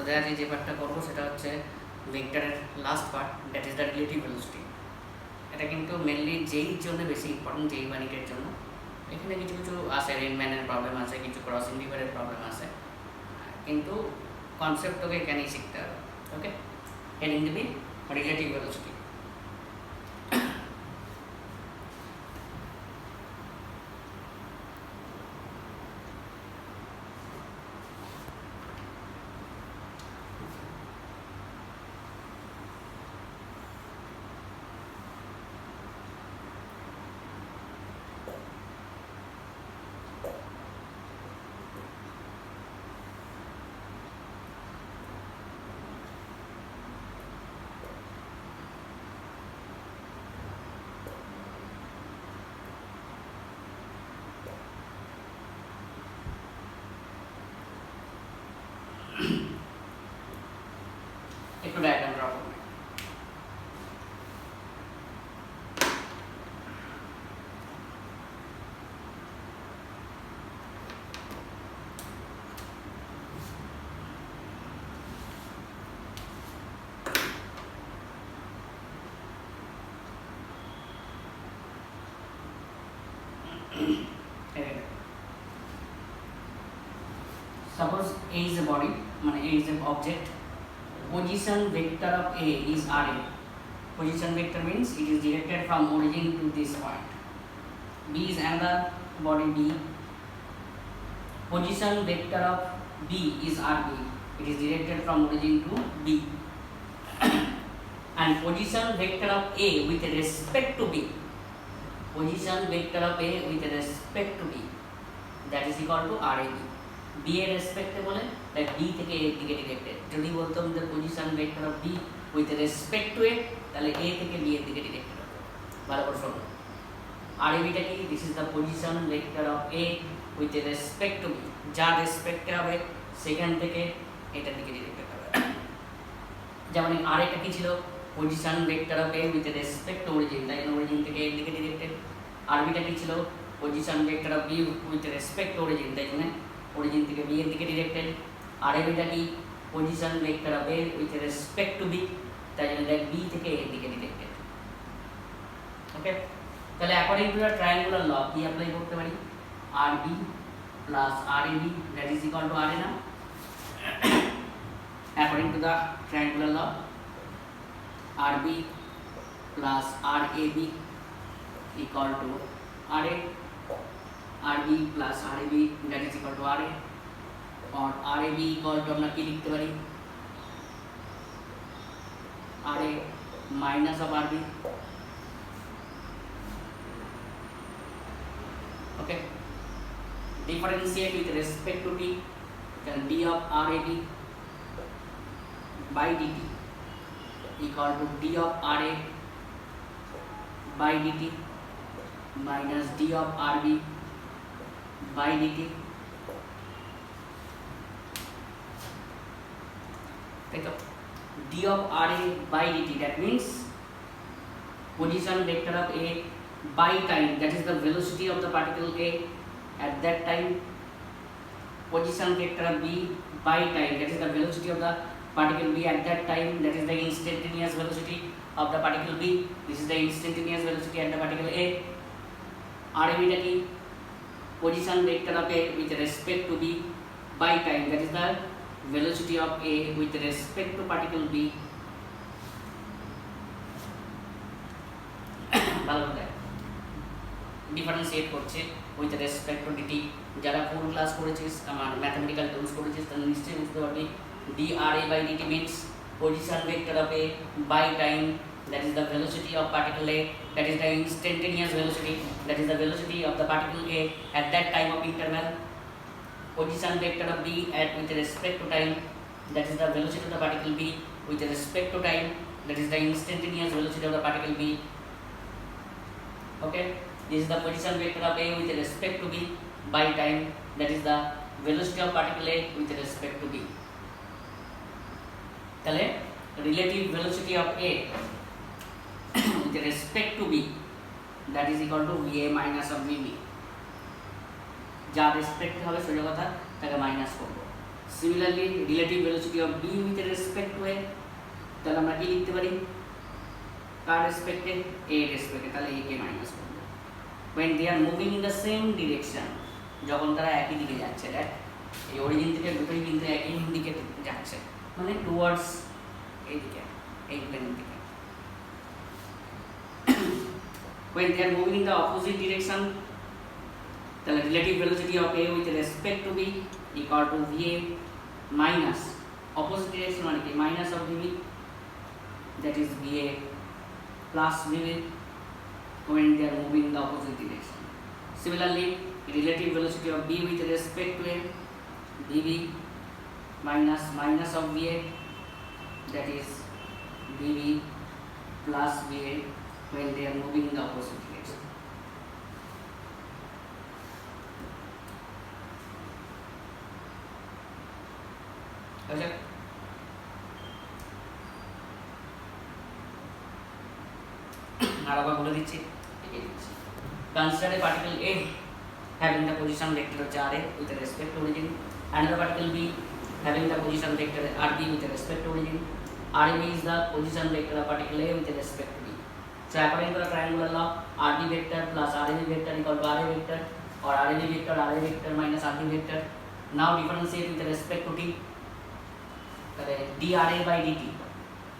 তোদের আজকে যে পার্টটা করবো সেটা হচ্ছে ভেক্টরের last part, that is the relative velocity. এটা কিন্তু মেনলি যেই জন্য বেশি ইম্পর্টেন্ট, যেই বানিটের জন্য। এখানে কিছু কিছু আছে, রেনম্যানের প্রবলেম আছে, কিছু ক্রসিং রিভারের প্রবলেম আছে, কিন্তু কনসেপ্ট তোকে এখানেই শিখতে হবে। ওকে, হেডিং দিবি রিলেটিভ ভেলোসিটি। একটু ডায়াগ্রাম ড্র করবে। Suppose A is a body, মানে A is an object. Position vector of A is RA. Position vector means it is directed from origin to this point. B is another body B. Position vector of B is RB. It is directed from origin to B. And position vector of A with respect to B. Position vector of A with respect to B. That is equal to RAB. B এর রেসপেক্টে বলে তাই B থেকে A দিকে directed. যদি বলতাম যে position vector of B with respect two A, তাহলে A থেকে B এর দিকে ডিরেক্টেড হবে। ভালো করে শোনো, RABটা কি? This is the position vector of A with respect to B। যা রেসপেক্টে হবে সেখান থেকে এটার দিকে ডিরেক্টেড হবে। যেমন RAটা কি ছিল? Position vector of A with respect two origin, তাই অরিজিন থেকে এর দিকে ডিরেক্টেড। RBটা কি ছিল? Position vector of B with respect two origin, তাই জন্য অরিজিন থেকে বি এর দিকে ডিরেক্টেড। আর এবিটা কি? Position vector of A with respect to B, তাই জন্য দেখ বি থেকে এর দিকে ডিরেক্টেড। ওকে, তাহলে according to the triangular law কি অ্যাপ্লাই করতে পারি? R B plus R A B that is equal to R A না? According to the triangular law R B plus R A B equal to R A, R B plus R A B that is equal to R A, और R A B equal to अपना की लिखते पारी R A minus of R B. Okay, differentiate with respect to t, then d of r a b by dt equal to d of r a by dt minus d of r b by dt। take up d of r a by dt, that means position vector of A by time, that is the velocity of the particle A at that time. Position vector of B by time, that is the velocity of the particle B at that time, that is the instantaneous velocity of the particle B. This is the instantaneous velocity at the particle A. RAB টা কি? position vector of A with respect to B by time, that is the velocity of A with respect to particle B. ভালো করে differentiate করছে with respect two DT. যারা কোন class করেছিস, আমার mathematical tools করেছিস, তাহলে নিশ্চয়ই বুঝতে পারবি d r A by dt means position vector of A by time, that is the velocity of particle A, that is the instantaneous velocity, that is the velocity of the particle A at that time of interval. Position vector of B at with respect to time, that is the velocity of the particle B with respect to time, that is the instantaneous velocity of the particle B. Okay, this is the position vector of A with respect to B by time, that is the velocity of particle A with respect to B. তাহলে relative velocity of A with respect to B, that is equal to VA minus of VB। যা respect হবে সোজা কথা তাকে minus করব। Similarly relative velocity of B with respect to A, তাহলে আমরা কি লিখতে পারি কার রেসপেক্টে, এ রেসপেক্টে, তাহলে এ কে মাইনাস করব। when they are moving in the same direction, যখন তারা একই দিকে যাচ্ছে, দেখ এই অরিজিন থেকে দুটোই কিন্তু একই দিকে যাচ্ছে, মানে টুয়ার্ডস এই দিকে, এই প্লেনের দিকে। when they are moving in the opposite direction, তাহলে relative velocity of A with respect to B equal to VA minus opposite direction মানে কি minus of VB, that is VA plus VB when they are moving in the opposite direction. Similarly, relative velocity of B with respect to A, VB minus of VA, that is VB plus VA when they are moving in the opposite direction. Okay. আর আবার বলে দিচ্ছি, এগিয়ে দিচ্ছি। Consider a particle A having the position vector RA with respect to origin, another particle B having the position vector RB with respect to origin. RB is the position vector of particle A with respect to B. So according to the triangular law, RB vector plus RAB vector equal to RA vector, or RAB vector minus RB vector. Now differentiate with respect to T. dRA by dt,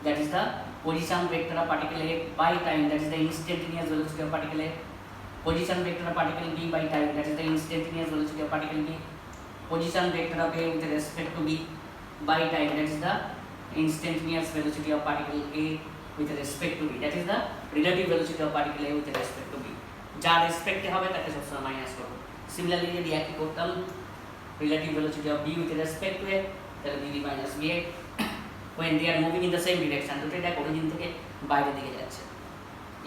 that is the position vector of particle A by time, that is the instantaneous velocity of particle A. Position vector of particle B by time, that is the instantaneous velocity of particle B. Position vector of A with respect to B by time, that is the instantaneous velocity of particle A with respect to B, that is the relative velocity of particle A with respect to B. যার রেসপেক্টে হবে তাকে সবসময় minus করব। Similarly যদি একই করতাম relative velocity of B with respect to A, তাহলে VB minus VA when they are moving in the same direction, দুটোই দেখ অরিজিন থেকে বাইরের দিকে যাচ্ছে।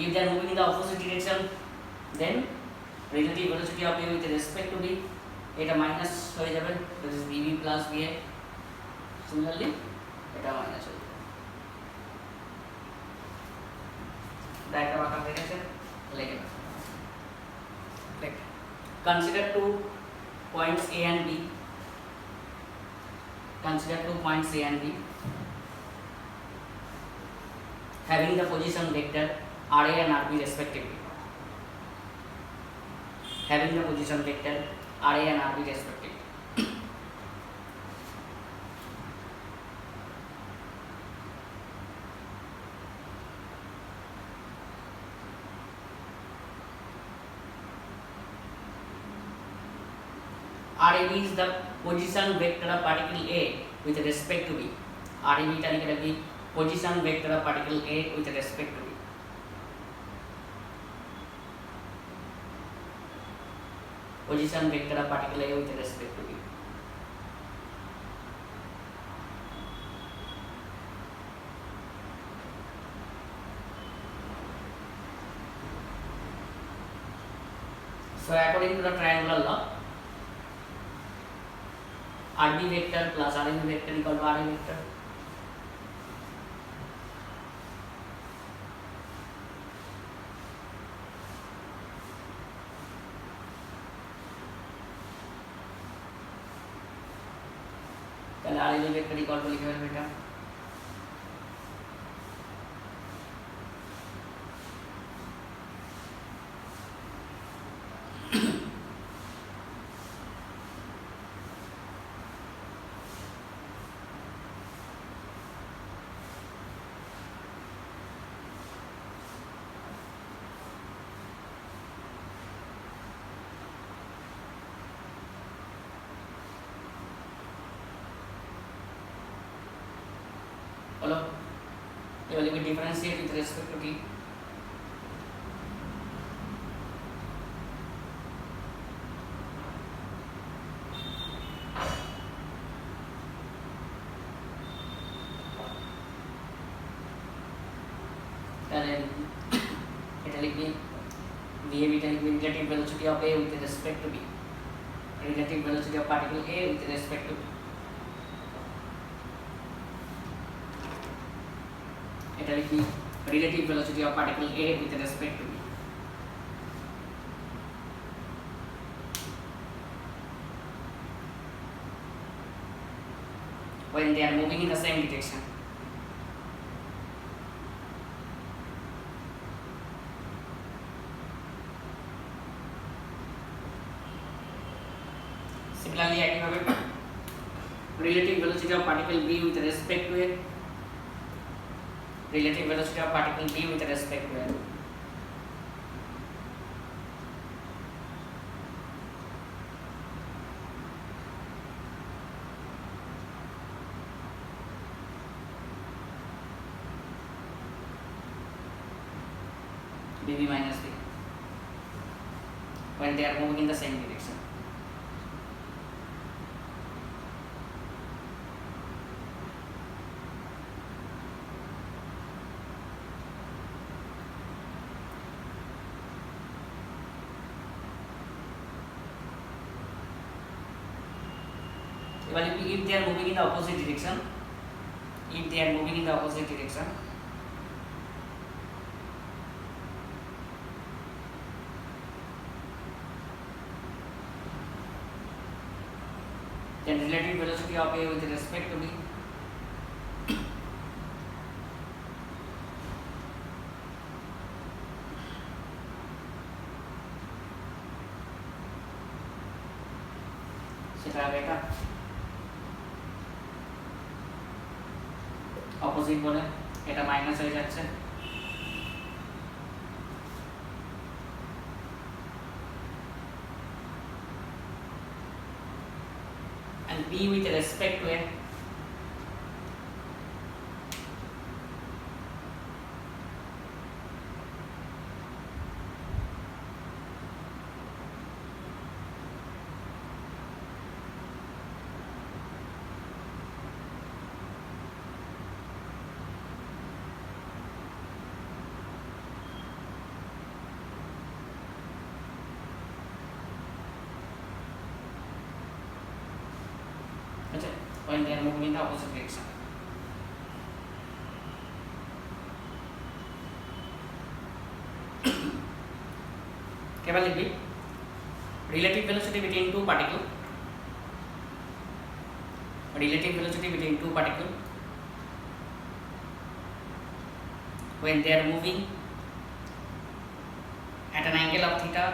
if they are moving in the opposite direction, then relative velocity of A with respect to B, এটা minus হয়ে যাবে, that is VB plus VA. similarly এটা মাইনাস হয়ে যাবে। ডায়াগ্রাম আঁকা হয়ে গেছে, লিখে নাও। consider two points A and B. Consider 2 points A and B having the position vector RA and RB respectively. Having the position vector RA and RB respectively. RAB is the position vector of particle A with respect to B. RAB টা লিখে রাখবি position vector of particle A with respect to B. Position vector of particle A with respect to B. So according to the triangular law, RB vector plus RAB vector equal to RA vector. তাহলে RAB vector equal to লিখে ফেলবে এটা। Hello, এবার লিখবে differentiate with respect to T. তাহলে এটা লিখবি VAB টা লিখবি relative velocity of A with respect to B, relative velocity of particle A with respect to B. এটা লিখবি relative velocity of particle A with respect to B. when they are moving in the same direction. Similarly, একইভাবে relative velocity of particle b with respect to a relative velocity of particle b with respect to a bb minus b when they are moving in the same direction. If they are moving in the opposite direction, then relative velocity of A with respect to B সেটা হবে এটা opposite বলে এটা minus হয়ে যাচ্ছে and B with respect to A when they are moving in the opposite direction. এবার লিখবি relative velocity between two particles when they are moving at an angle of theta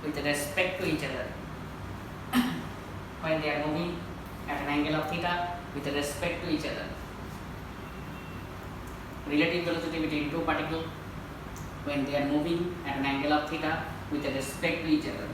with respect to each other. When they are moving at an angle of theta with respect to each other. Relative velocity between two particles when they are moving at an angle of theta with respect to each other.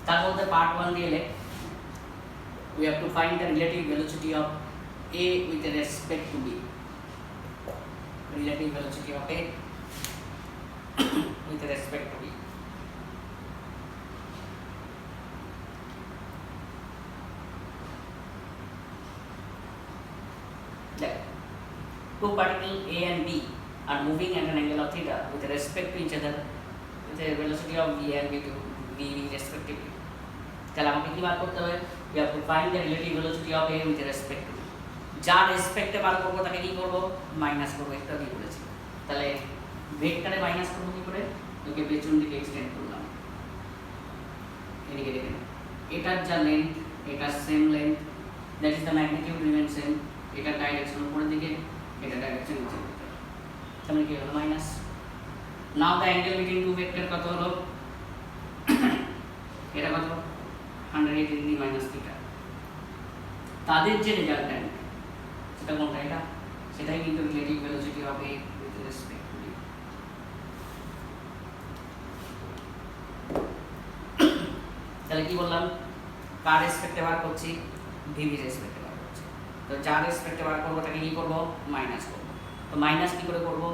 তার মধ্যে part 1 দিয়ে লেখ we have to find the relative velocity of A with respect to B. Relative velocity of A with respect to B. Two particles A and B are moving at an angle of theta with respect to each other with a velocity of V and V respectively. তাহলে আমাকে কি বার করতে হবে? We have to find the relative velocity of A with respect to B. যার রেসপেক্টে বার করবো তাকে কি করবো? মাইনাস করবো, একটা দিয়ে বলেছি। তাহলে ভেক্টরে মাইনাস করবো কি করে? ওকে পেছন দিকে এক্সটেন্ড করলাম। এদিকে দেখেন, এটার যা লেন্থ, এটার same length, that is the magnitude remain same. এটার ডাইরেকশন উপরের দিকে, এটার ডাইরেকশন নিচের দিকে। তাহলে কি হলো? Minus. Now the angle between two vector কত হলো? এটা কত? 180 ডিগ্রি মাইনাস থিটা। তাদের যে রেজাল্ট্যান্ট সেটা কোনটা? এটা, সেটাই কিন্তু relative velocity of A with respect to B। তাহলে কি বললাম? কার রেসপেক্টে বার করছি? VB রেসপেক্টে বার করছি। তো যার রেসপেক্টে বার করবো তাকে কি করবো? মাইনাস করবো। তো মাইনাস কি করে করবো?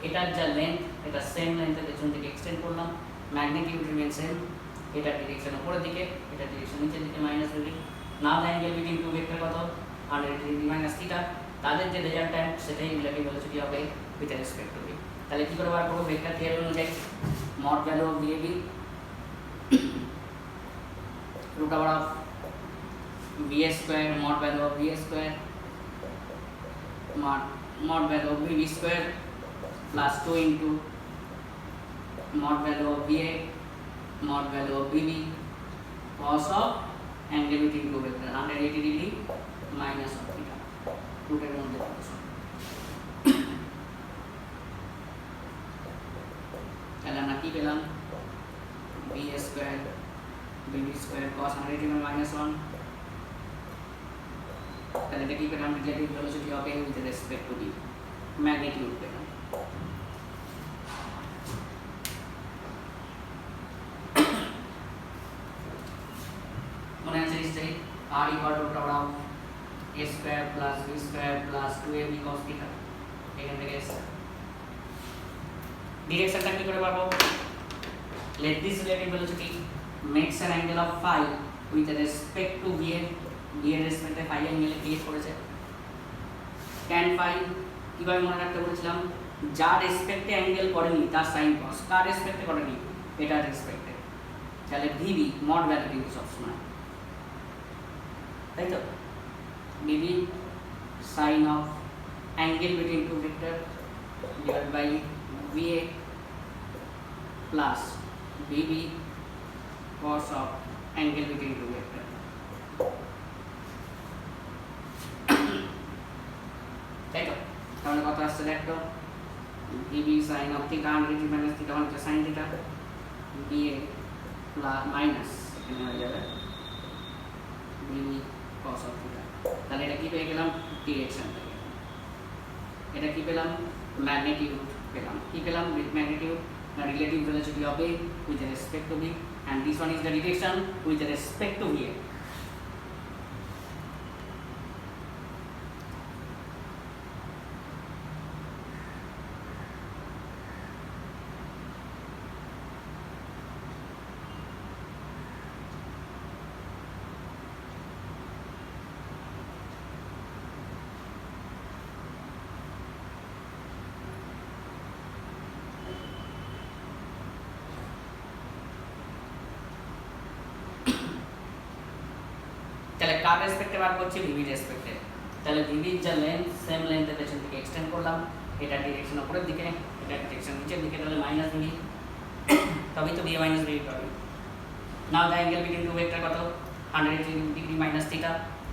এটার যা লেন্থ, এটা সেম লেন্থের পেছন থেকে এক্সটেন্ড করলাম, ম্যাগনিটিউড রিমেইন সেম, এটা ডিরেকশন উপরের দিকে, এটা ডিরেকশন নিচের দিকে, minus degree. Now the angle between two vector কত? 180 ডিগ্রি মাইনাস থিটা। তাদের যে রেজাল্ট্যান্ট সেটাই রিলেটিভ ভেলোসিটি হবে উইথ রেসপেক্ট টু B। তাহলে কি করে বার করব ভেক্টর থিওরি অনুযায়ী mod value of VAB root over of VA square mod value of VA square mod value of VB square plus 2 into mod value of VA mod value of VB cos of angle between two vector 180 degree minus of theta root এর মধ্যে তাহলে আমরা কি পেলাম VA square VB square cos 180 minus 1 তাহলে এটা কি পেলাম relative velocity of A with respect to B magnitude পেলাম মনে আছে নিশ্চয়ই R equal to root over of A square plus B square plus 2AB cos theta এখান থেকে ডিরেকশনটা কি করে পাবো let this relative velocity makes an angle of phi with respect to VA এর রেসপেক্টে phi অ্যাঙ্গেল ক্রিয়েট করেছে tan phi কিভাবে মনে রাখতে বলেছিলাম যার রেসপেক্টে অ্যাঙ্গেল করেনি তার sin cos কার রেসপেক্টে করেনি এটার রেসপেক্টে তাহলে VB mod ভ্যালু কিন্তু সব সময় তাই তো VB sin of angle between two vector divided by VA plus VB cos of angle between two vector তাই তো তাহলে কত আসছে দেখো VB sin of theta 180 minus theta 1 sin theta VA plus minus এখানে হয়ে যাবে VB cos of theta তাহলে এটা কি পেয়ে গেলাম ডিরেকশন পেয়ে গেলাম এটা কি পেলাম ম্যাগনিটিউড পেলাম কি পেলাম magnitude the relative velocity of A with respect to B and this one is the direction with respect to VA তাহলে কার রেসপেক্টে বার করছি ভিবি রেসপেক্টে তাহলে ভিবির যা লেন্থ সেম লেন্থের পেছন থেকে এক্সটেন্ড করলাম এটা ডিরেকশন উপরের দিকে এটা ডিরেকশন নিচের দিকে তাহলে মাইনাস ভিবি তবেই তো ভিএ মাইনাস ভিবি পাবে now the angle between two vector কত 180 ডিগ্রি মাইনাস থিটা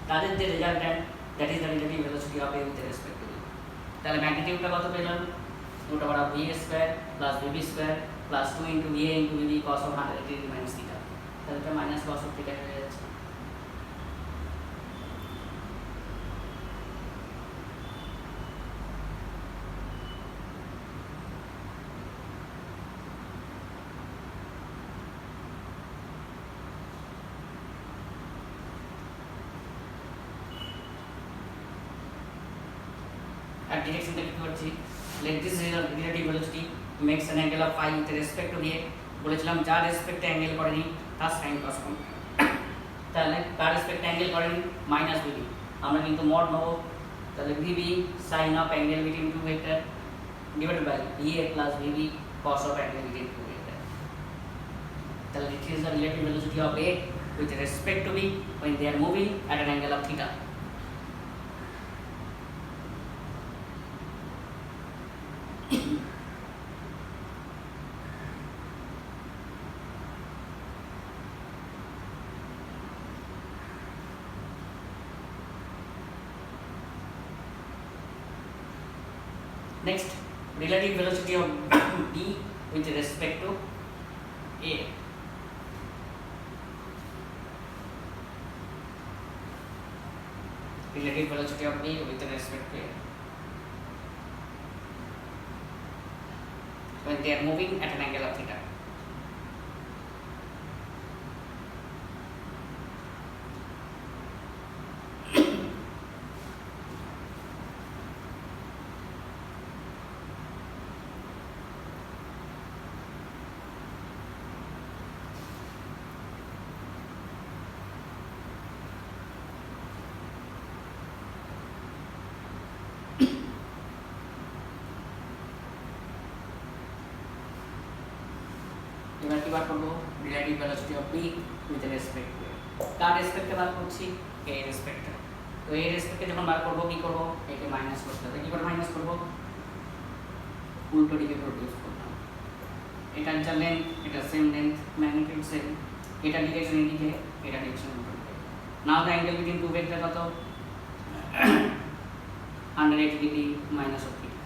তাদের যে resultant that is the relative velocity of A with respect to তাহলে ম্যাগনিটিউডটা কত পেলাম root over of VA square plus VB square plus 2 into VA into VB cos of 180 degree minus theta তাহলে এটা minus cos of theta হয়ে যাচ্ছে আর ডিরেকশনটা কি করছি let this relative velocity makes an angle of phi with respect to VA বলেছিলাম যার রেসপেক্টে angle করেনি তার sin cos কম তাহলে কার রেসপেক্টে অ্যাঙ্গেল করেনি মাইনাস ভিবি আমরা কিন্তু মড নেব তাহলে VB sin of angle between two vector divided by VA plus VB cos of angle between two vector তাহলে this is the relative velocity of A with respect to B when they are moving at an angle of theta Next, relative velocity of B with respect to A. Relative velocity of B with respect to A. When they are moving at an angle of theta. এবার কি বার করব relative velocity of B with respect to কার রেসপেক্টে বার করছি A রেসপেক্টে তো এ রেসপেক্টে যখন বার করব কি করব একে মাইনাস করতে হবে কি করে মাইনাস করব উল্টো দিকে প্রডিউস করলাম এটা যা লেন্থ এটা সেম লেন্থ ম্যাগনিটিউড সেম এটা ডিরেকশন এদিকে এটা ডিরেকশন উল্টো দিকে now the angle between two vector কত 180 ডিগ্রি মাইনাস অফ থিটা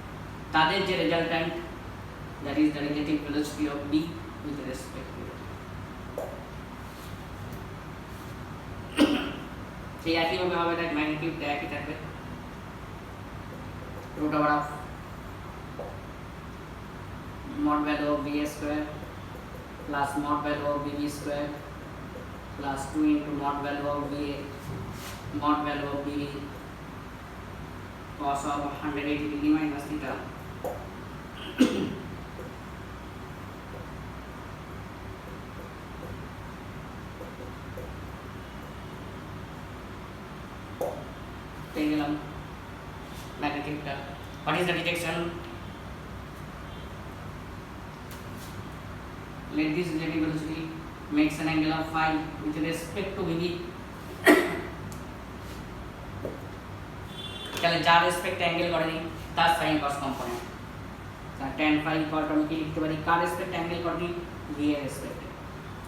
তাদের যে resultant that is the relative velocity of b with respect to it সেই একইভাবে হবে that magnitude একই থাকবে root over of mod value of va square plus mod value of bb square plus 2 into mod value of va mod value of bb cos of 180 degree minus theta পেয়ে গেলাম ম্যাগনিটিউডটা what is the direction let this relative velocity makes an angle of phi with respect to vb তাহলে যার respect angle করেনি তার sin cos component তার tan phi equal to আমি কি লিখতে পারি কার রেসপেক্ট অ্যাঙ্গেল করেনি va রেসপেক্টে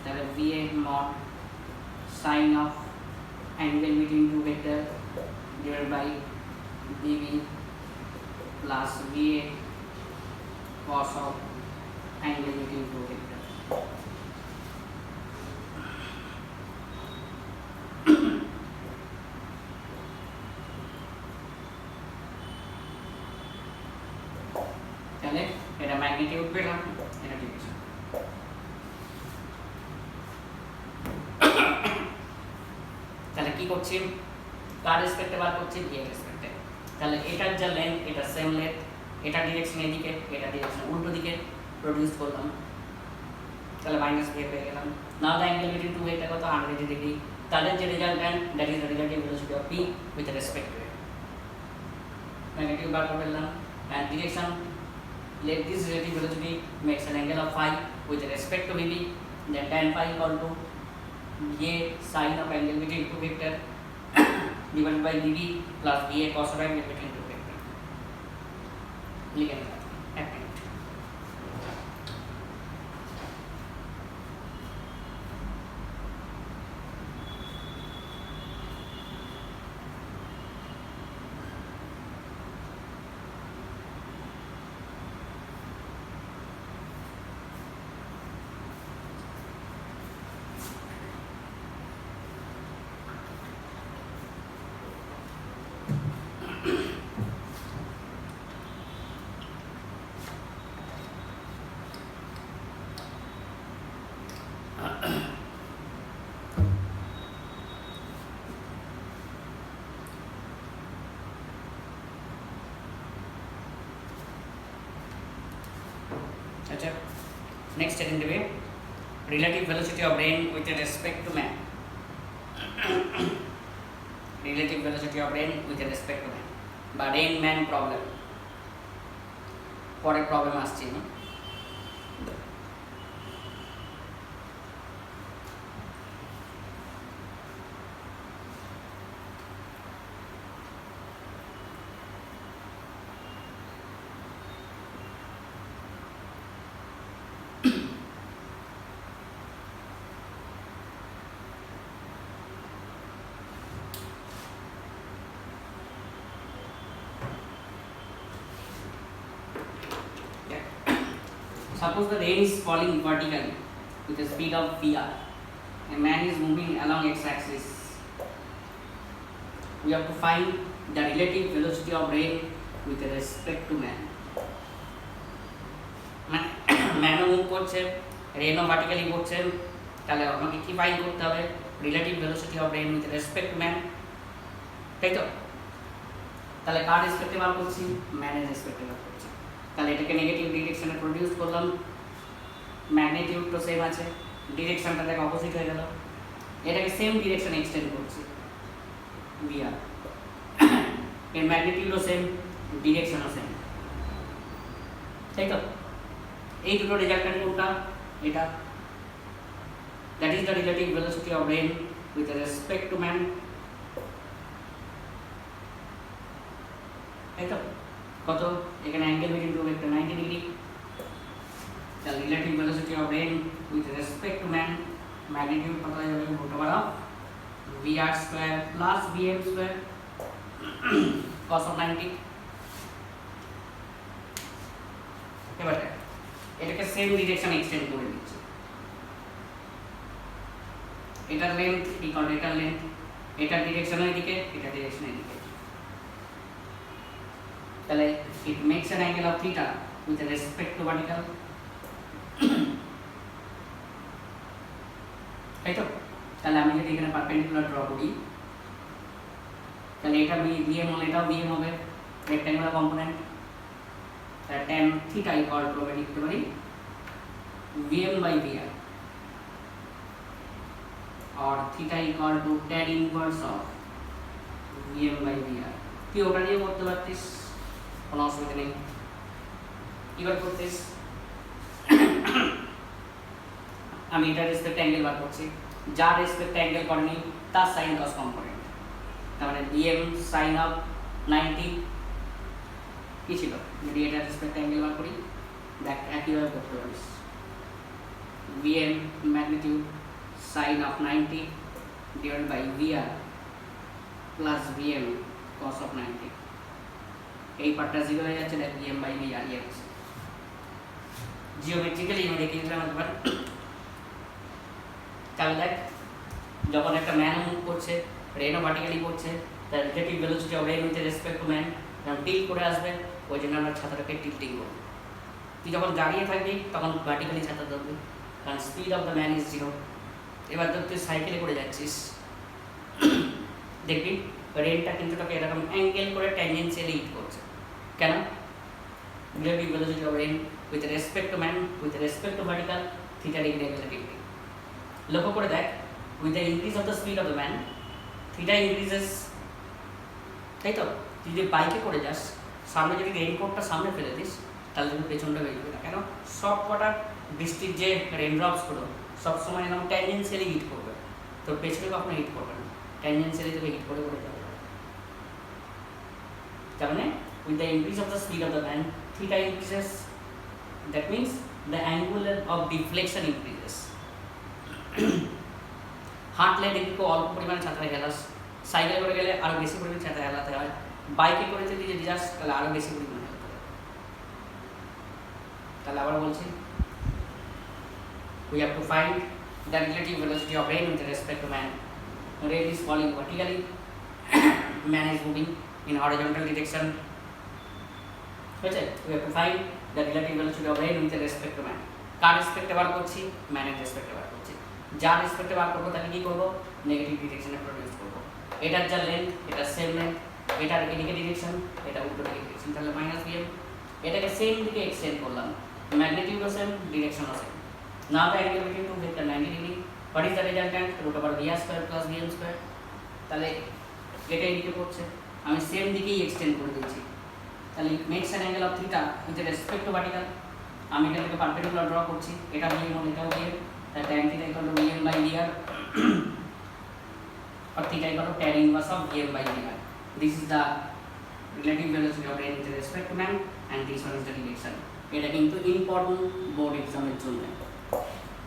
তাহলে va mod sin of angle between two vector divided by bb plus va cos of angle between two vector তাহলে এটা ম্যাগনিটিউড পেলাম এটা ডিরেকশন তাহলে কি করছি কার রেসপেক্টে বার করছি ভি এর রেসপেক্টে তাহলে এটার যা লেন্থ এটা সেম লেন্থ এটা ডিরেকশন এদিকে এটা ডিরেকশন উল্টো দিকে প্রডিউস করলাম তাহলে মাইনাস ভি পেয়ে গেলাম now the angle between two এটা কত 180 ডিগ্রি তাদের যে resultant that is the relative velocity of P with respect to it magnitude বার করে দিলাম and direction let this relative velocity makes an angle of phi with respect to vb then tan phi equal to a sin of angle between two vector divided by bb plus va cos of angle between two vector लिखें एक minute अच्छा next चलें देवे relative velocity of rain with respect to man relative velocity of rain with respect to man বা rain man problem পরে problem আসছে না Suppose the rain is falling vertically with a speed of vr. A man is moving along x-axis. We have to find the relative velocity of rain with respect to man. Man move করছে, rain vertically পড়ছে, তাহলে আমাকে কি find করতে হবে? Relative velocity of rain with respect to man. তাই তো? তাহলে কার রেসপেক্টে বার করছি? man এর রেসপেক্টে বার করছি। তাহলে এটাকে নেগেটিভ ডিরেকশনে প্রডিউস করলাম ম্যাগনিটিউড তো সেম আছে ডিরেকশনটা দেখো অপোজিট হয়ে গেল এটাকে সেম ডিরেকশনে এক্সটেন্ড করছি ভিআর এর ম্যাগনিটিউডও সেম ডিরেকশনও সেম তাই তো এই দুটো রেজাল্ট্যান্ট কোনটা এটা that is the relative velocity of rain with respect to man. এই তো কত এখানে angle between two vector 90 degree. the relative velocity of rain with respect to man magnitude কত হয়ে যাবে root over of vr square plus vm square cos of 90। এবার এটাকে same direction extend করে দিচ্ছি, এটার লেন্থ ইকুয়াল এটার লেন্থ, এটার ডিরেকশনের দিকে এটা ডিরেকশনের দিকে, তাহলে it makes an angle of theta with respect to vertical। তাই তো, তাহলে আমি যদি এখানে পারপেন্ডিকুলার ড্র করি তাহলে এটা বিএম হলে এটাও বিএম হবে রেক্ট্যাঙ্গুলার কম্পোনেন্ট, তাহলে tan theta ইকুয়াল টু আমি লিখতে পারি vm by vr or theta equal to tan inverse of vm by vr। তুই ওটা দিয়ে করতে পারতিস, কোনো অসুবিধা নেই। কি করে করতিস, আমি এটার রেসপেক্ট অ্যাঙ্গেল বার করছি, যার রেসপেক্ট অ্যাঙ্গেল করেনি তার সাইন কস কম্পোনেন্ট, তার মানে vm sin of 90 কি ছিল, যদি এটার রেসপেক্ট অ্যাঙ্গেল বার করি দেখ একইভাবে করতে পারিস, vm magnitude sin of 90 divided by vr plus vm cos of 90। এই পার্টটা 0 হয়ে যাচ্ছে, দেখ vm by vr ইয়ে আছে। জিওমেট্রিক্যালি আমি দেখিয়ে দিলাম একবার। তাহলে দেখ যখন একটা ম্যান মুভ করছে, রেনও ভার্টিক্যালি করছে, তার relative velocity of rain with respect to man যখন টিল্ট করে আসবে, ওই জন্য আমরা ছাতাটাকে টিল্টিং করব। তুই যখন দাঁড়িয়ে থাকবি তখন ভার্টিক্যালি ছাতা ধরবি, কারণ speed of the man is 0। এবার ধর তুই সাইকেলে করে যাচ্ছিস, দেখবি রেনটা কিন্তু তোকে এরকম অ্যাঙ্গেল করে ট্যানজেন্সিয়ালি হিট করছে। কেন, relative velocity of rain with respect to man with respect to vertical theta degree angle tilting. লক্ষ্য করে দেখ, with the increase of the speed of the man theta increases, তাই তো। তুই যদি বাইকে করে যাস, সামনে যদি রেইনকোটটা সামনে ফেলে দিস তাহলে কিন্তু পেছনটা বেরোবে না, কেন সব কটা বৃষ্টির যে রেনড্রপসগুলো সবসময় এরকম ট্যানজেন্সিয়ালি হিট করবে, তোর পেছনে কখনো হিট করবে না, ট্যানজেন্সিয়ালি তোকে হিট করে করে যাবে। তার মানে with the increase of the speed of the man theta increases, that means the angle of deflection increases। হাঁটলে দেখবি অল্প পরিমাণে ছাতায় গেলাস, সাইকেল করে গেলে আরও বেশি পরিমাণে ছাতায় হেলাতে হয়, বাইকে করে যদি যাস তাহলে আরও বেশি পরিমাণে হেলাতে হয়। তাহলে আবার বলছি, we have to find the relative velocity of rain with respect to man। Rain is falling vertically, man is moving in horizontal direction। Okay, we have to find the relative velocity of rain with respect to man। কার রেসপেক্টে বার করছি, ম্যানের রেসপেক্টে বার করছি, যার রেসপেক্টে বার করবো তাকে কি করবো, নেগেটিভ ডিরেকশনে প্রডিউস করবো। এটার যা লেন্থ এটা সেম লেন্থ, এটার এদিকে ডিরেকশন এটা উল্টো দিকে ডিরেকশন, তাহলে মাইনাস vm। এটাকে সেম দিকে এক্সটেন্ড করলাম, ম্যাগনিটিউডও সেম ডিরেকশনও same. Now the angle between two vector 90 degree, what is the resultant, root over vr square plus vm square। তাহলে এটা এদিকে পড়ছে, আমি সেম দিকেই এক্সটেন্ড করে দিচ্ছি, তাহলে makes an angle of theta with respect to vertical. আমি এটা থেকে পারপেন্ডিকুলার ড্র করছি, এটা vm হলে এটাও vm, তাহলে tan theta equal to vm by vr or theta equal to tan inverse of vm by vr। This is the relative velocity of rain with respect to man and this one is the direction। এটা কিন্তু important board এক্সামের জন্য,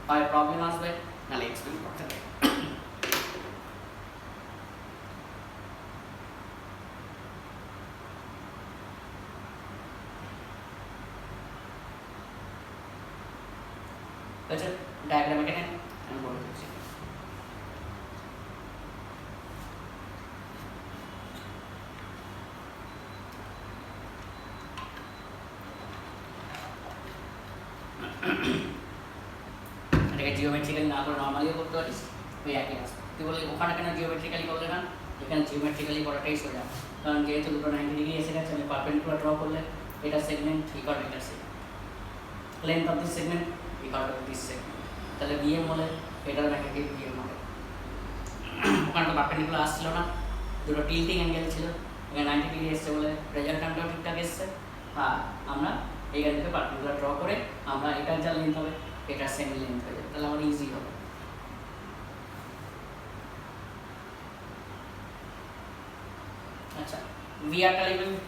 হয় problem আসবে নাহলে explain করতে হবে। আচ্ছা ডায়াগ্রাম এখানে আমি বলে দিচ্ছি। এটাকে জিওমেট্রিক্যালি না করে নর্মালিও করতে পারিস, ওই একই আসবে। তুই বললি ওখানে কেন জিওমেট্রিক্যালি করলে না, এখানে জিওমেট্রিক্যালি করাটাই সোজা, কারণ যেহেতু দুটো 90 ডিগ্রি এসে গেছে, আমি পারপেন্ডিকুলার ড্র করলে এটা সেগমেন্ট ইকুয়াল টু এটা segment, length of this segment equal to this segment, তাহলে vm হলে এটার ম্যাগনিটিউড vm হবে। ওখানে তো পারপেন্ডিকুলার আসছিল না, দুটো টিল্টিং অ্যাঙ্গেল ছিল, এখানে 90 ডিগ্রি এসছে বলে রেজাল্টটাও ঠিকঠাক এসছে। হ্যাঁ, আমরা এইখান থেকে পারপেন্ডিকুলার ড্র করে আমরা এটার যা লেন্থ হবে এটার সেম লেন্থ হয়ে যাবে, তাহলে আমার ইজি হবে। We are calculating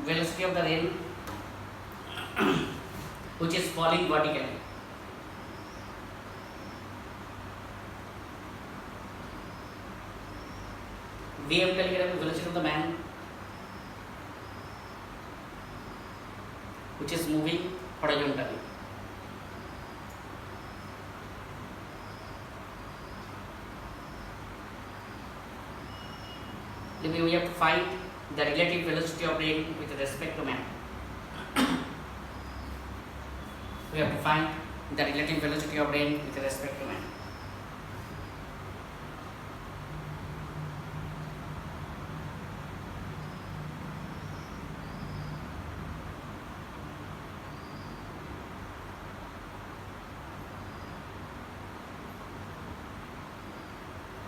velocity of the rain which is falling vertically. We have calculated velocity of the man which is moving horizontally. Then we have to find the relative velocity of rain with respect to man. We have to find the relative velocity of rain with respect to man.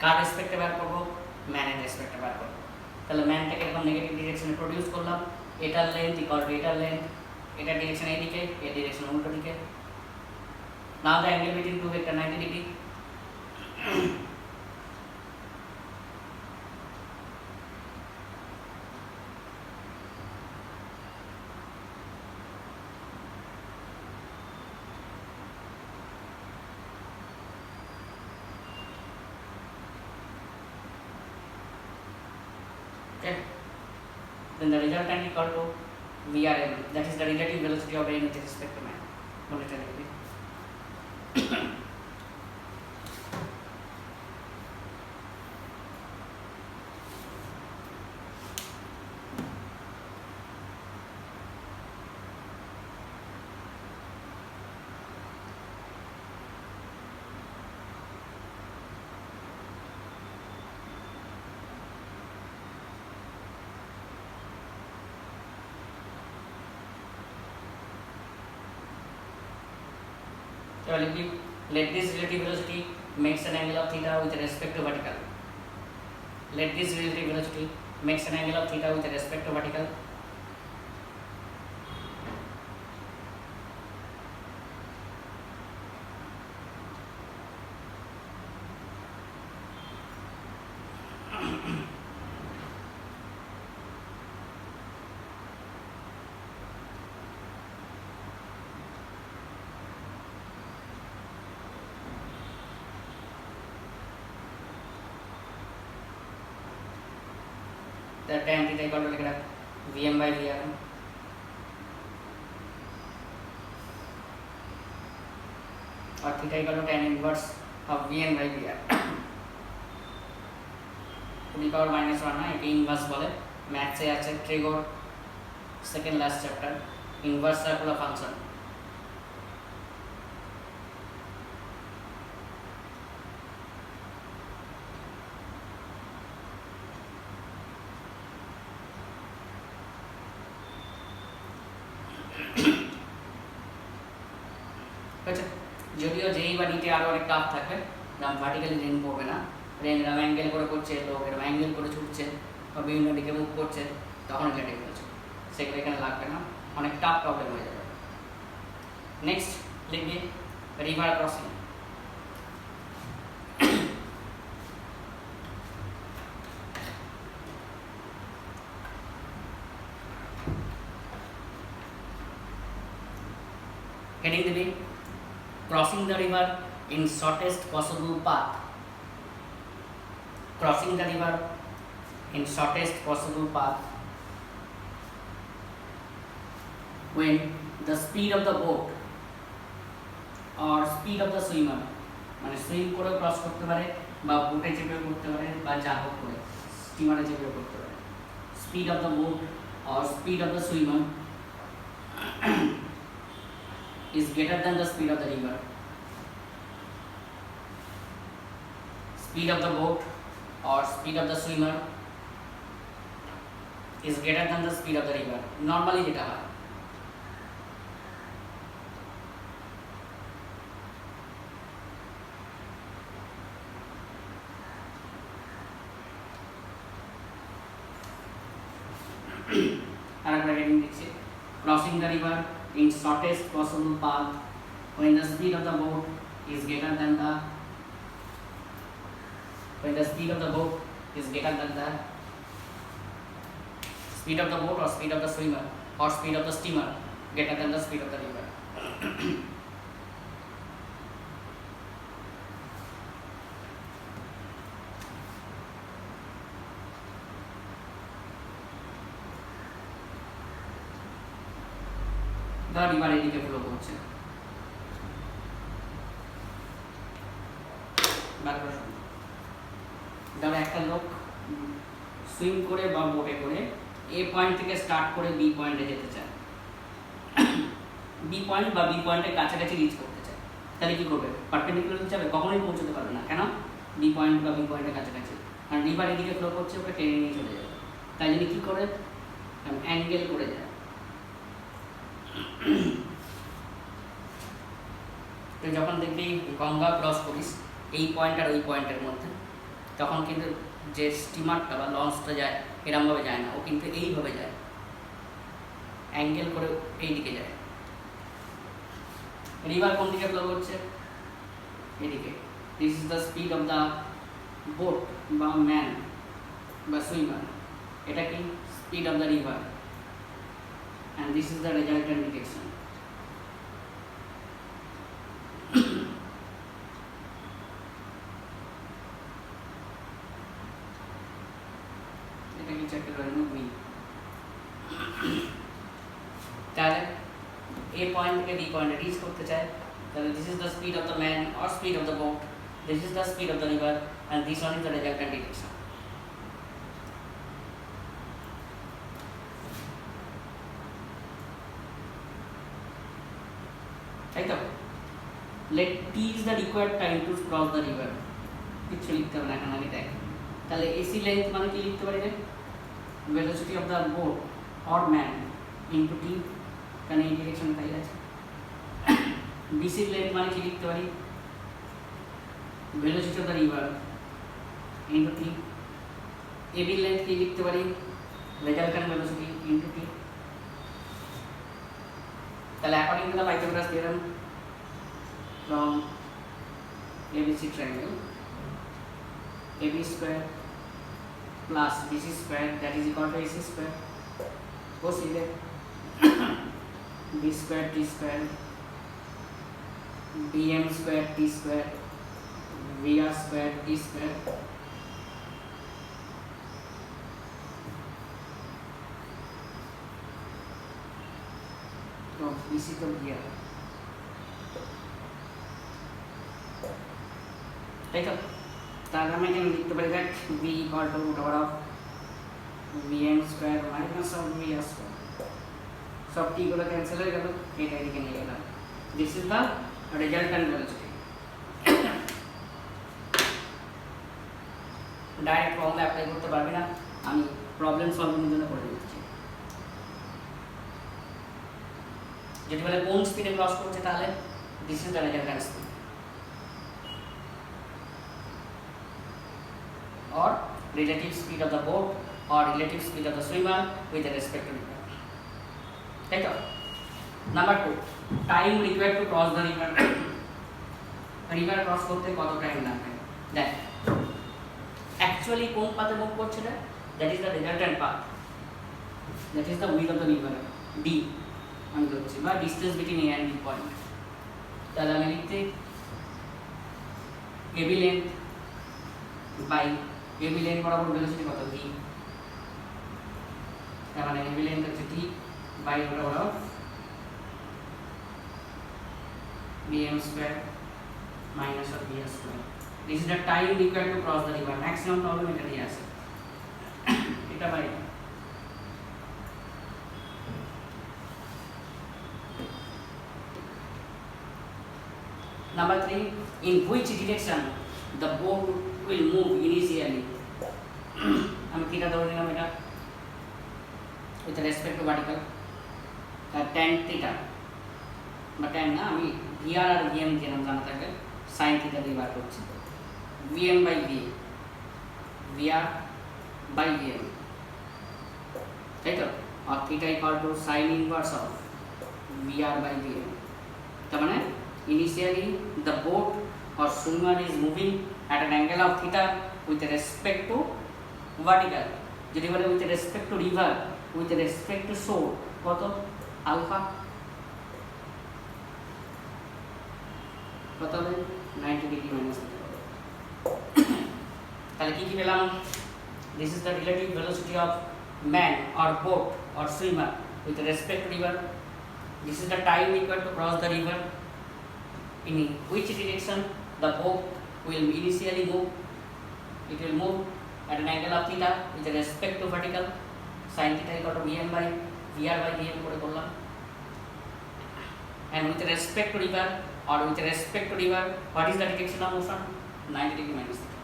কার রেসপেক্টে বার করবো, ম্যানের রেসপেক্টে বার করবো। তাহলে ম্যানটাকে এরকম negative ডিরেকশনে produce করলাম, এটার length equal to এটার length, এটার ডিরেকশন এইদিকে, এর ডিরেকশন উল্টো দিকে। Now the angle between two vector 90 degree. Okay. Then the resultant equal to VRM, that is the relative velocity of rain with respect to man. Monetarily. So let this relative velocity makes an angle of theta with respect to vertical. Let this relative velocity makes an angle of theta with respect to vertical. The tan theta equal to like Vm by Vrm. और theta equal to tan inverse of Vn by Vr. To power minus 1 ना, एक inverse बोले math से আছে ट्रिगोर second last chapter inverse circular function. যদিও যেই বা নিচে আরো অনেক টাফ থাকবে, ভার্টিক্যালি রেন পড়বে না, রেন এরকম অ্যাঙ্গেল করে করছে, লোক এরকম অ্যাঙ্গেল করে ছুটছে বা বিভিন্ন দিকে মুভ করছে, তখন এটা ঠিক হচ্ছে, সেগুলো এখানে লাগবে না, অনেক টাফ প্রবলেম হয়ে যাবে। নেক্সট লিখবি রিভার ক্রসিং। হেডিং দিবি crossing the river in shortest possible path. Crossing the river in shortest possible path when the speed of the boat or speed of the swimmer, মানে swim করে cross করতে পারে বা বোটে চেপে করতে পারে বা জাহাজ করে স্টিমারে চেপে করতে পারে। Speed of the boat or speed of the swimmer is greater than the speed of the river. Speed of the boat or speed of the swimmer is greater than the speed of the river. Normally যেটা হয় আরেকবার heading দিচ্ছি crossing the river in shortest possible path when the speed of the boat is greater than the speed of the boat is greater than the speed of the boat or speed of the swimmer or speed of the steamer greater than the speed of the river. ধর river এদিকে flow করছে, ধরো একটা লোক swim করে বা বোটে করে এ পয়েন্ট থেকে স্টার্ট করে বি পয়েন্টে যেতে চায়, বি পয়েন্ট বা বি পয়েন্টের কাছাকাছি রিচ করতে চায়, তাহলে কি করবে? পারপেন্ডিকুলার যাবে, কখনোই পৌঁছতে পারবে না। কেন? বি পয়েন্ট বা বি পয়েন্টের কাছাকাছি, কারণ রিভার এদিকে ফ্লো করছে, ওকে টেনে নিয়ে চলে যাবে। তাই জন্য কী করে? অ্যাঙ্গেল করে যায়। তো যখন দেখবি গঙ্গা ক্রস করিস এই পয়েন্ট আর ওই পয়েন্টের মধ্যে, তখন কিন্তু যে স্টিমারটা বা লঞ্চটা যায় এরমভাবে যায় না, ও কিন্তু এইভাবে যায়, অ্যাঙ্গেল করে এই দিকে যায়। রিভার কোন দিকে ফ্লো করছে? এদিকে। This is the speed of the boat বা ম্যান বা সুইমার, এটা কি? Speed of the river, and this is the resultant direction. তাহলে এ পয়েন্ট থেকে বি পয়েন্টে রিচ করতে চায়, তাহলে this is the speed of the man or speed of the boat, this is the speed of the river, and this one is the resultant direction. তাই তো? Let t is the required time to cross the river. কিছু লিখতে হবে না এখন, আমি দেখ। তাহলে এসি লেন্থ মানে কি লিখতে পারি রে? velocity of the boat or man into t, কারণ এই ডিরেকশন তাই আছে। BC লেন্থ মানে কি লিখতে পারি? velocity of the river into t। AB length কি লিখতে পারি? resultant velocity into t। তাহলে according to the Pythagoras theorem from ABC triangle, AB square plus BC square that is equal to AC square, go see that B square T square BM square T square VR square T square तो BC तो VR, ठीक है? তাহলে আমি এখানে লিখতে পারি দেখ v equal to root over of vm square minus of vr square, সব t গুলো ক্যান্সেল হয়ে গেল, এটা এদিকে নিয়ে গেলাম। This is the resultant velocity. Direct formula apply করতে পারবি না, আমি প্রবলেম সলভিং এর জন্য করে দিচ্ছি। যদি বলে কোন স্পিডে ক্রস করছে, তাহলে this is the resultant speed or relative speed of the boat or relative speed of the swimmer with respect to river. Right? Number 2, time required to cross the river. River cross করতে কত time লাগবে? দেখ, actually কোন পাথে move করছে না? That is the resultant path. That is the width of the river, D আমি ধরছি, বা distance between A and B point। তাহলে আমি লিখতে AB length by AB length বরাবর ভেলোসিটি কত? v। তার মানে AB লেন্থ হচ্ছে t by root over of bm square minus of vr square। This is the time required to cross the river। Maximum problem এটা দিয়ে আসে, এটা by. Number 3, in which direction the boat will move initially? আমি theta ধরে নিলাম, এটা with respect to vertical, tan theta বা tan না, আমি vr আর vm যেরকম জানা থাকে sin theta দিয়ে বার করছি, vm by v, vr by vm, তাই তো? আর theta equal to sin inverse of vr by vm। তার মানে initially the boat or swimmer is moving at an angle of theta with respect to vertical। যদি বলে with respect to river with respect to shore কত alpha কত হবে 90 degree minus theta তাহলে কি কি পেলাম this is the relative velocity of man or boat or swimmer with respect to river. This is the time required to cross the river. In which direction the boat will initially move? It will move at an angle of theta with respect to vertical. Sin theta equal to Vm by Vr by Vm করে করলাম। And with respect to river or with respect to river, what is the direction of motion? 90 degree minus theta.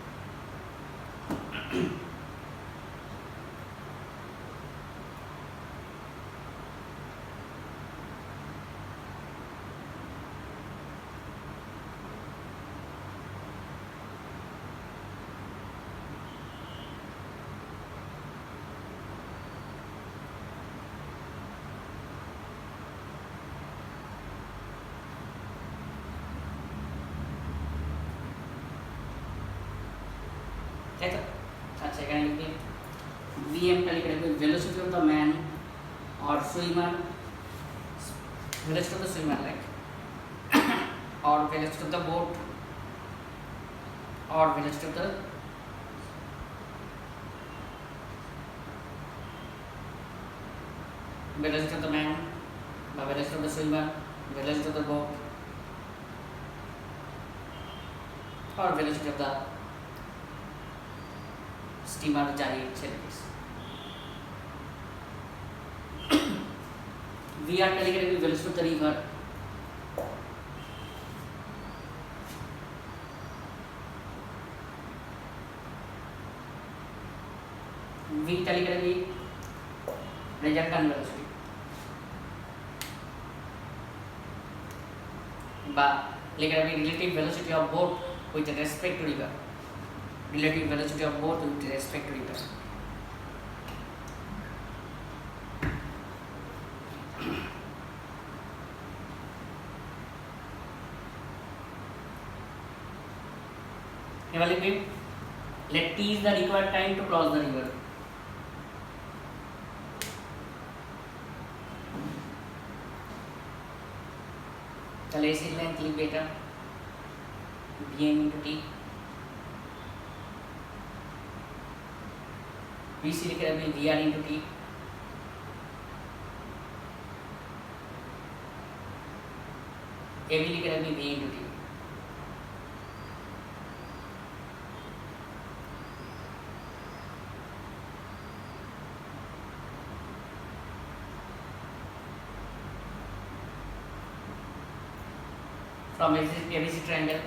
তাই তো আচ্ছা এখানে লিখবে vm টা লিখে রাখবে velocity of the man or swimmer, velocity of the swimmer like or velocity of the boat or velocity of the man বা velocity of the swimmer, velocity of the boat or velocity of the steamer যাই ইচ্ছে VR টা লিখে রাখবি velocity of the river V টা লিখে রাখবি resultant velocity বা লিখে রাখবি relative velocity of boat with respect to river, relative velocity of boat with respect to river. এবার লিখবি let t is the required time to cross the river. তাহলে AC length লিখবে এটা vm into t, BC লিখে রাখবি VR into t, AB লিখে রাখবি V into t. From ABC triangle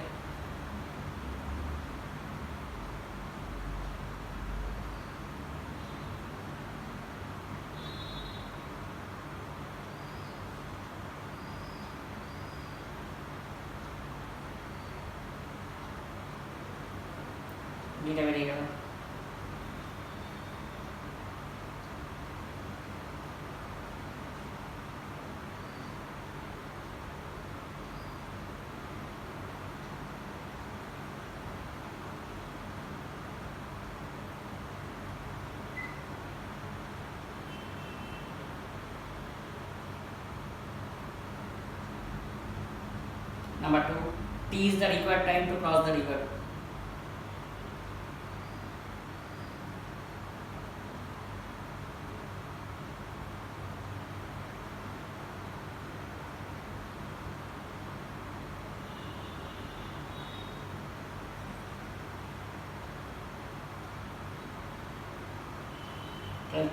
এটা বেরিয়ে গেল। Number 2, t is the required time to cross the river.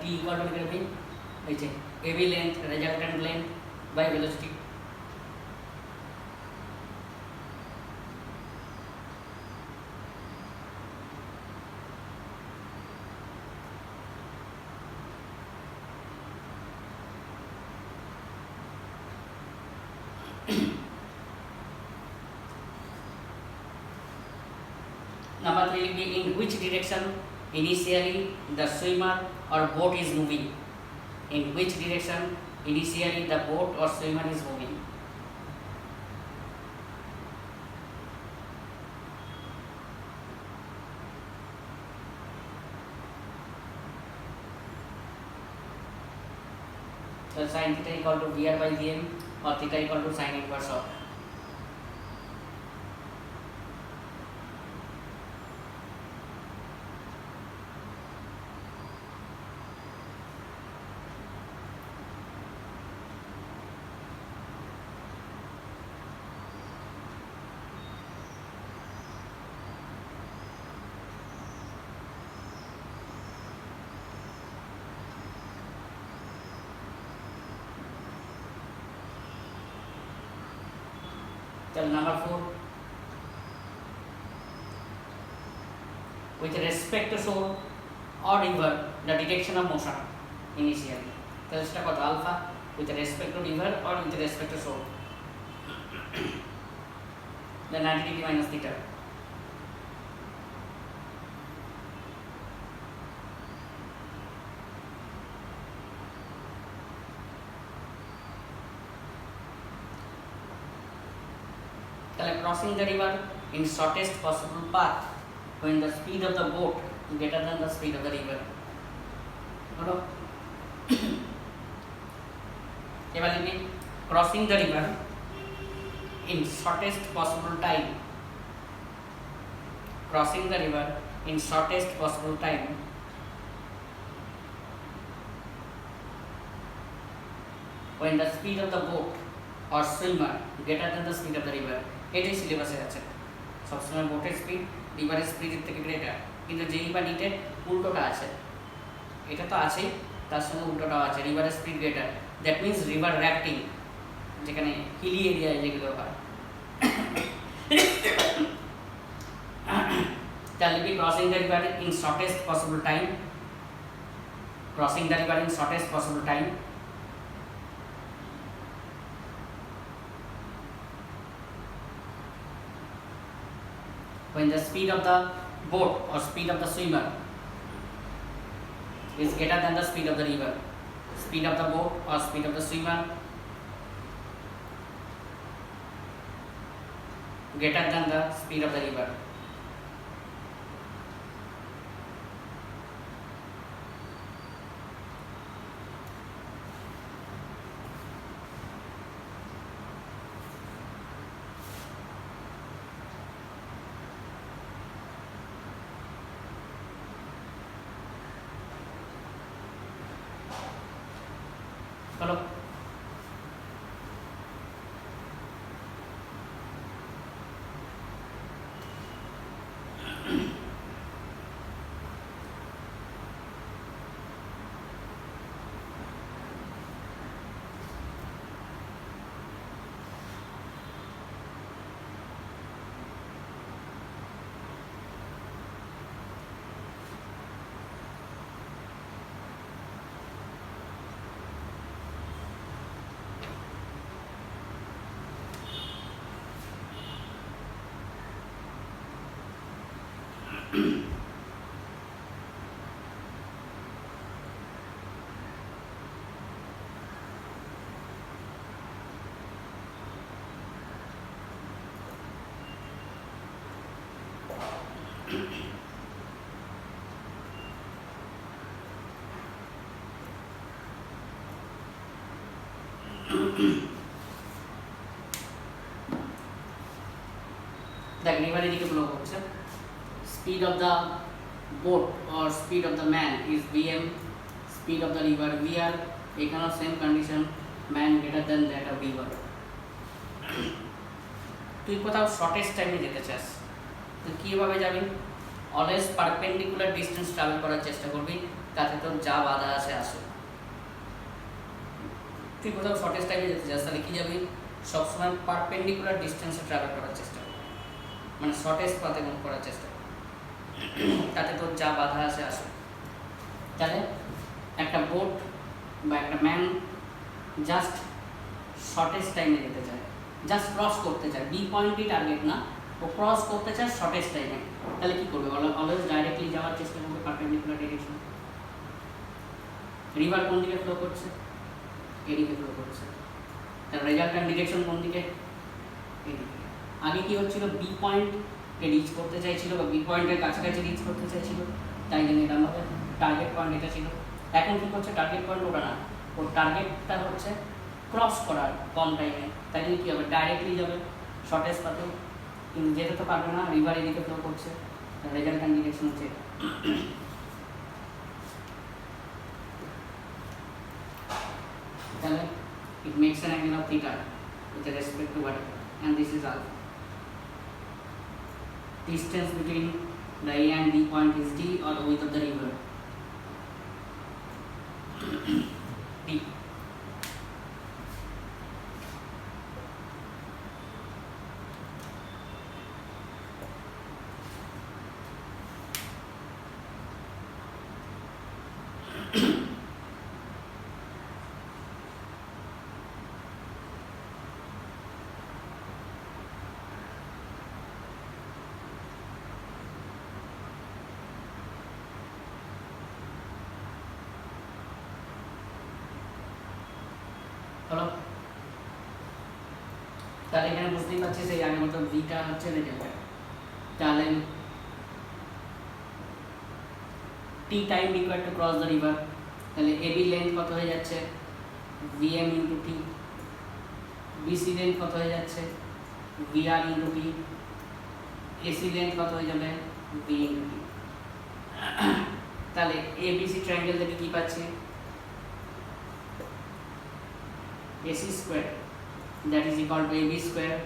T equal to लिख रहे AB length resultant length by velocity. Number 3 will be in which direction initially the swimmer or boat is moving. In which direction initially the boat or swimmer is moving. So sin theta equal to VR by VM or theta equal to sin inverse of. Tell number 4. With respect to soul or river, the direction of motion initially. তাহলে সেটা কত alpha with respect to river or with respect to soul. Then 90 degree minus theta. Crossing the river in shortest possible path when the speed of the boat is greater than the speed of the river. Hello? Evaluate crossing the river in shortest possible time. Crossing the river in shortest possible time when the speed of the boat or swimmer greater than the speed of the river. এটাই সিলেবাসে আছে সবসময় বোটের speed রিভারের স্পিডের থেকে greater, কিন্তু যেই বা নিটের উল্টোটা আছে, এটা তো আছেই তার সঙ্গে উল্টোটাও আছে, রিভারের speed greater, that means river rafting যেখানে হিলি এরিয়ায় যেগুলো হয়। তাহলে কি crossing the river in shortest possible time, crossing the river in shortest possible time when the speed of the boat or speed of the swimmer is greater than the speed of the river. Speed of the boat or speed of the swimmer greater than the speed of the river. Hello. দেখ river এদিকে flow করছে, speed of the boat or speed of the man is vm, speed of the river vr, এখানেও same condition, man greater than that of river. তুই কোথাও shortest টাইমে যেতে চাস, তুই কীভাবে যাবি? অলওয়েজ পারপেন্ডিকুলার ডিস্টেন্স ট্রাভেল করার চেষ্টা করবি, তাতে তোর যা বাধা আছে আসে। তুই কোথাও শর্টেস্ট টাইমে যেতে চাস তাহলে কী যাবি? সবসময় পারপেন্ডিকুলার ডিস্টেন্সে ট্রাভেল করার চেষ্টা করবি, মানে শর্টেস্ট পাথে মুভ করার চেষ্টা করবি, তাতে তোর যা বাধা আছে আসে। তাহলে একটা বোট বা একটা ম্যান জাস্ট শর্টেস্ট টাইমে যেতে চায়, জাস্ট ক্রস করতে চায়, বি পয়েন্টই টার্গেট না, ও ক্রস করতে চায় শর্টেস্ট টাইমে, তাহলে কী করবে? অলওয়েজ ডাইরেক্টলি যাওয়ার চেষ্টা করবে পারপেন্ডিকুলার ডিরেকশন। রিভার কোন দিকে ফ্লো করছে? এদিকে ফ্লো করছে, তার রেজাল্টেন্ট ডিরেকশন কোন দিকে? এদিকে। আগে কি হচ্ছিল? বি পয়েন্টকে রিচ করতে চাইছিল বা বি পয়েন্টের কাছাকাছি রিচ করতে চাইছিল, তাই জন্য এটা আমাদের টার্গেট পয়েন্ট এটা ছিল। এখন কী করছে? টার্গেট পয়েন্ট ওটা না, ওর টার্গেটটা হচ্ছে ক্রস করার কম টাইমে, তাই জন্য কী হবে ডাইরেক্টলি যাবে শর্টেস্ট পাথে, কিন্তু যেতে তো পারবে না, রিভার এদিকে তো করছে, রেজাল্টেন্ট ডিরেকশন হচ্ছে এটা। তাহলে it makes an angle of theta with respect to vertical and this is alpha. Distance between the A and B point is d or width of the river d. হলো, তাহলে এখানে বুঝতেই পারছি সেই আগের মতো ভিটা হচ্ছে রেজাল্ট। তাহলে T time required to cross the river, তাহলে এবি লেন্থ কত হয়ে যাচ্ছে VM into T, BC length কত হয়ে যাচ্ছে VR into T, AC length কত হয়ে যাবে ভি ইন্টু টি। তাহলে এবিসি ট্রায়াঙ্গেল থেকে কি পাচ্ছি AC square that is equal to AB square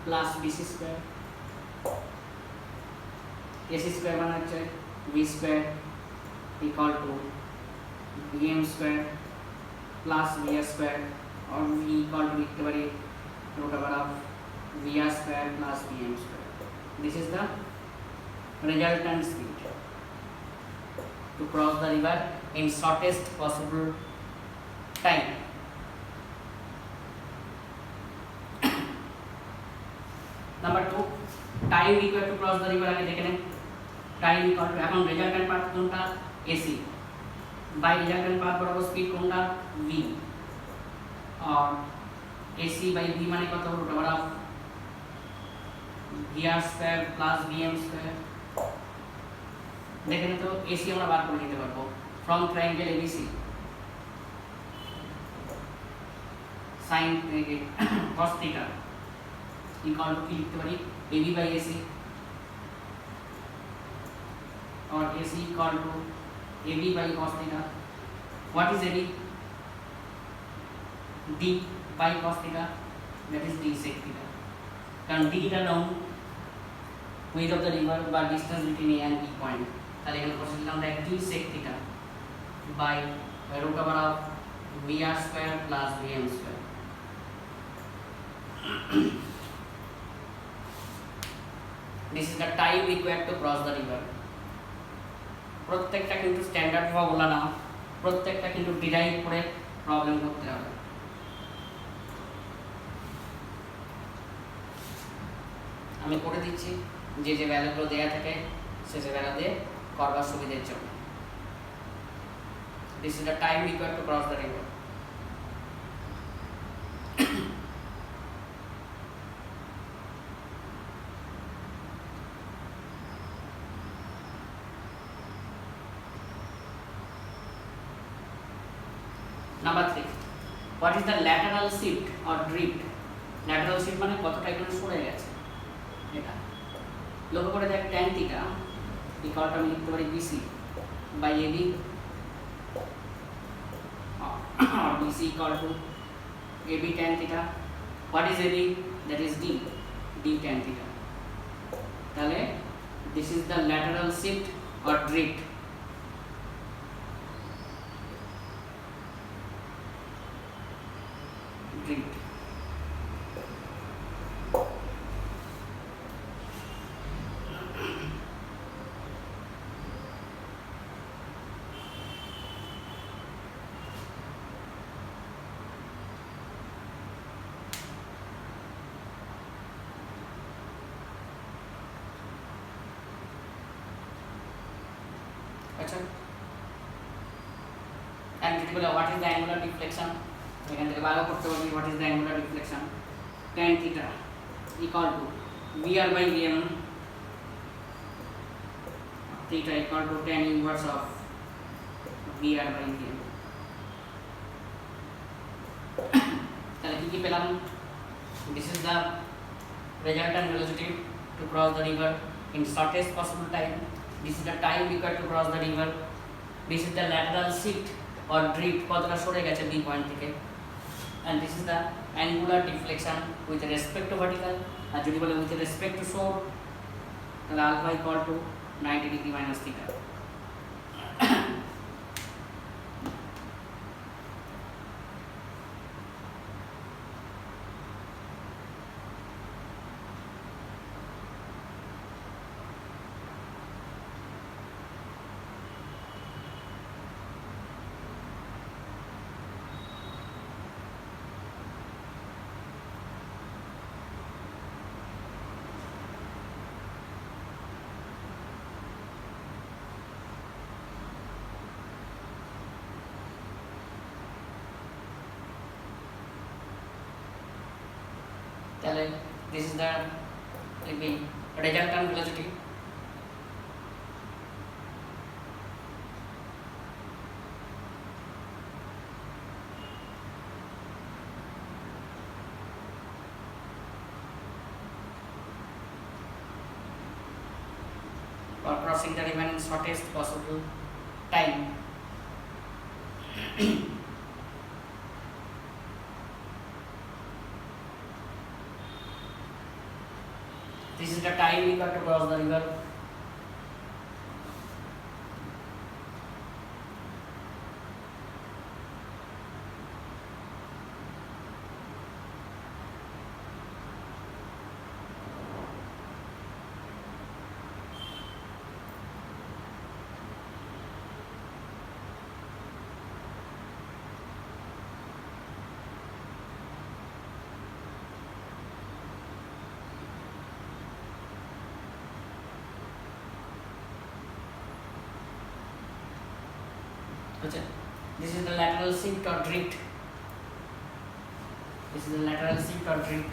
plus BC square, AC square মানে হচ্ছে V square equal to BM square plus VR square or V equal to লিখতে পারি root over of VR square plus BM square. This is the resultant speed to cross the river in shortest possible time. Number 2, time required to cross the river আগে দেখে নেন। time equal to এখন resultant path কোনটা AC by resultant path বরাবর speed কোনটা v और AC by v মানে কত root over of vr square plus vm square। দেখেন তো AC আমরা বার করে নিতে পারবো from triangle ABC sin cos theta equal to কি লিখতে পারি AB by AC और AC equal to AB by cos theta. What is AB? D by cos theta, that is D sec theta. কারণ D টা known width of the river বা distance between A and B point, তাহলে এখানে বসে দিলাম দেখ D sec theta by root over of VR square plus VM square. This is the time required to cross the river. প্রত্যেকটা কিন্তু standard formula না, প্রত্যেকটা কিন্তু ডিরাইভ করে প্রবলেম করতে হবে। আমি করে দিচ্ছি যে যে ভ্যালুগুলো দেওয়া থাকে সে ভ্যালু দিয়ে করবার সুবিধার জন্য। This is the time required to cross the river. Number 3, what is the lateral shift or drift? Lateral shift মানে কতটা এখানে সরে গেছে, এটা লক্ষ্য করে দেখ tan theta equal to আমি লিখতে পারি BC by AB or BC equal to AB tan theta. What is AB? That is D tan theta. তাহলে this is the lateral shift or drift. আচ্ছা, and যদি বলে what is the angular deflection, এখান থেকে ভালো করতে পারবি what is the angular deflection, tan theta equal to VR by VM, theta equal to tan inverse of VR by VM. কি পেলাম, this is the resultant velocity to cross the river in shortest possible time. This is the time required to cross the river. This is the lateral shift or drift, কতটা সরে গেছে B point থেকে, and this is the angular deflection with respect to vertical. আর যদি বলে with respect to shore, তাহলে alpha equal to 90 degree minus theta. তাহলে this is the resultant velocity for crossing the river in shortest possible time. This is the time we got to cross the river. This is the lateral shift or drift. This is the lateral shift or drift.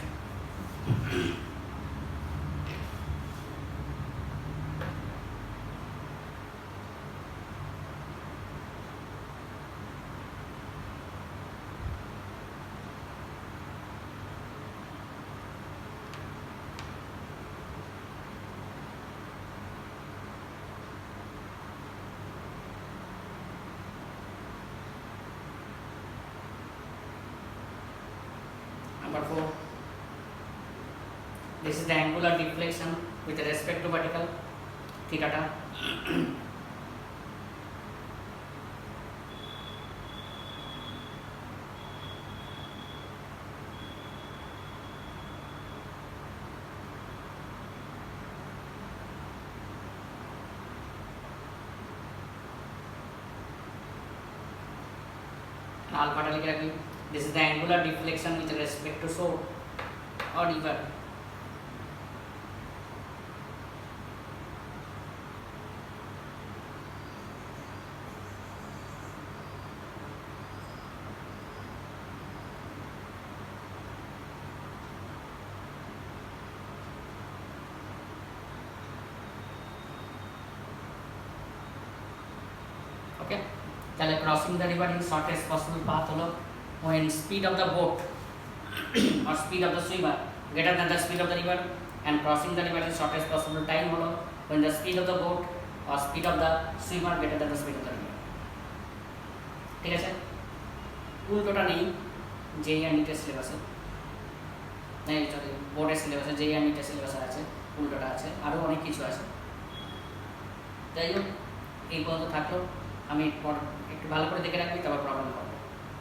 Number 4, this is the angular deflection with respect to vertical theta. Alpha लिख रखी. This is the angular deflection with respect to shore or river. Okay. তাহলে crossing the river in shortest possible path হলো when speed of the boat or speed of the swimmer greater than the speed of the river, and crossing the river in shortest possible time হলো when the speed of the boat or speed of the swimmer greater than the speed of the river. ঠিক আছে, উল্টোটা নেই যেই আর নিটের সিলেবাসে, নেই sorry বোর্ডের সিলেবাসে যেই আর নিটের সিলেবাসে আছে, উল্টোটা আছে, আরও অনেক কিছু আছে। যাই হোক, এই পর্যন্ত থাকলো, আমি একটু ভালো করে দেখে রাখবি, তারপর প্রবলেম করবো।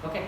ওকে।